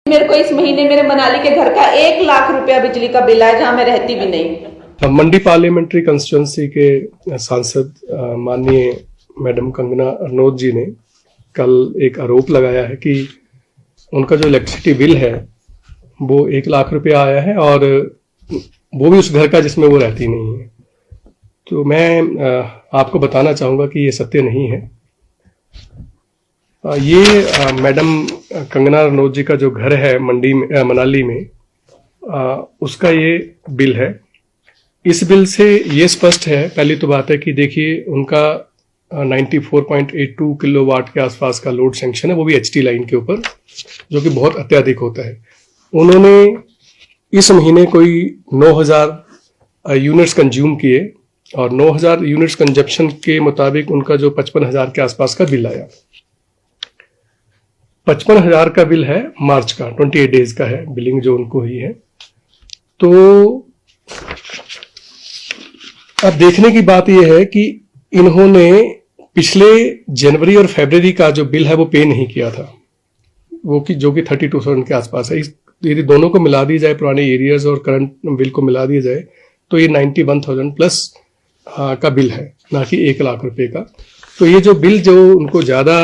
मेरे को इस महीने मेरे मनाली के घर का 1 लाख रुपया बिजली का बिल आया, जहां मैं रहती भी नहीं। मंडी पार्लियामेंट्री कंस्टिट्यूंसी के सांसद माननीय मैडम कंगना रनौत जी ने कल एक आरोप लगाया है कि उनका जो इलेक्ट्रिसिटी बिल है वो 1 लाख रुपया आया है और वो भी उस घर का जिसमें वो रहती नहीं है। तो मैं आपको बताना चाहूँगा कि ये सत्य नहीं है। ये मैडम कंगना रनौत जी का जो घर है मंडी में मनाली में, उसका ये बिल है। इस बिल से ये स्पष्ट है, पहली तो बात है कि देखिए उनका 94.82 किलोवाट के आसपास का लोड सैंक्शन है, वो भी एचटी लाइन के ऊपर, जो कि बहुत अत्यधिक होता है। उन्होंने इस महीने कोई 9000 यूनिट्स कंज्यूम किए और 9000 यूनिट्स कंजप्शन के मुताबिक उनका जो 55,000 के आसपास का बिल आया। 55,000 का बिल है मार्च का, 28 डेज का है बिलिंग जो उनको हुई है। तो अब देखने की बात यह है कि इन्होंने पिछले जनवरी और फरवरी का जो बिल है वो पे नहीं किया था, वो कि जो कि 32,000 के आसपास है। यदि दोनों को मिला दी जाए, पुराने एरियर्स और करंट बिल को मिला दिया जाए, तो ये 91,000 प्लस का बिल है, ना कि 1 लाख रुपए का। तो ये जो बिल जो उनको ज़्यादा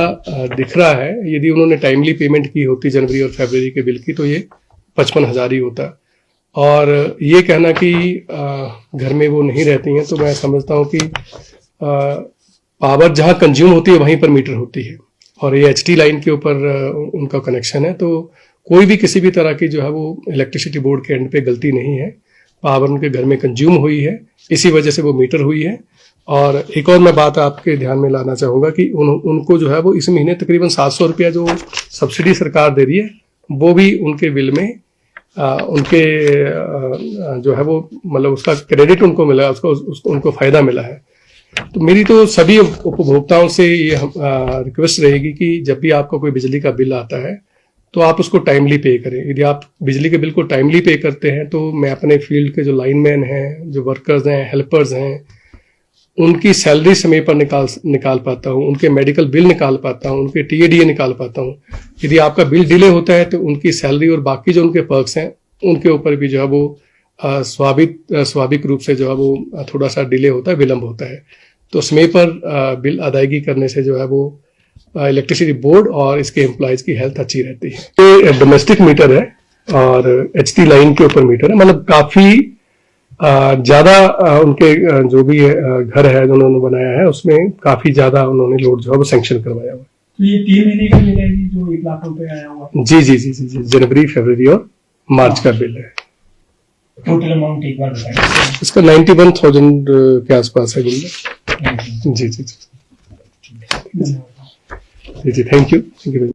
दिख रहा है, यदि उन्होंने टाइमली पेमेंट की होती जनवरी और फरवरी के बिल की, तो ये 55,000 ही होता। और ये कहना कि घर में वो नहीं रहती हैं, तो मैं समझता हूँ कि पावर जहाँ कंज्यूम होती है वहीं पर मीटर होती है, और ये एचटी लाइन के ऊपर उनका कनेक्शन है। तो कोई भी किसी भी तरह की जो है वो इलेक्ट्रिसिटी बोर्ड के एंड पे गलती नहीं है। पावर उनके घर में कंज्यूम हुई है, इसी वजह से वो मीटर हुई है। और एक और मैं बात आपके ध्यान में लाना चाहूँगा कि उनको जो है वो इस महीने तकरीबन 700 रुपया जो सब्सिडी सरकार दे रही है, वो भी उनके बिल में उनके जो है वो मतलब उसका क्रेडिट उनको मिला, उसको उनको फ़ायदा मिला है। तो मेरी तो सभी उपभोक्ताओं से ये रिक्वेस्ट रहेगी कि जब भी आपको कोई बिजली का बिल आता है तो आप उसको टाइमली पे करें। यदि आप बिजली के बिल को टाइमली पे करते हैं, तो मैं अपने फील्ड के जो लाइनमैन हैं, जो वर्कर्स हैं, हेल्पर्स हैं, उनकी सैलरी समय पर निकाल पाता हूँ, उनके मेडिकल बिल निकाल पाता हूँ, उनके टीएडीए निकाल पाता हूँ। यदि आपका बिल डिले होता है तो उनकी सैलरी और बाकी जो उनके पर्क्स हैं उनके ऊपर भी जो है वो स्वाभाविक रूप से जो है वो थोड़ा सा डिले होता है, विलम्ब होता है। तो समय पर बिल अदायगी करने से जो है वो इलेक्ट्रिसिटी बोर्ड और इसके एम्प्लॉयज की हेल्थ अच्छी रहती है। ये डोमेस्टिक मीटर है और एचटी लाइन के ऊपर मीटर है, मतलब काफी ज्यादा उनके जो भी घर है जो उन्होंने बनाया है उसमें काफी ज्यादा उन्होंने लोड जो है वो सैंक्शन करवाया हुआ है। तो ये 3 महीने का बिल है जो 1 लाख रुपए आया हुआ? जी जी जी जी जी, जनवरी, फरवरी और मार्च का बिल है। टोटल अमाउंट एक बार बताइए। इसका 91,000 के आसपास है बिल। जी जी जी जी जी, थैंक यू।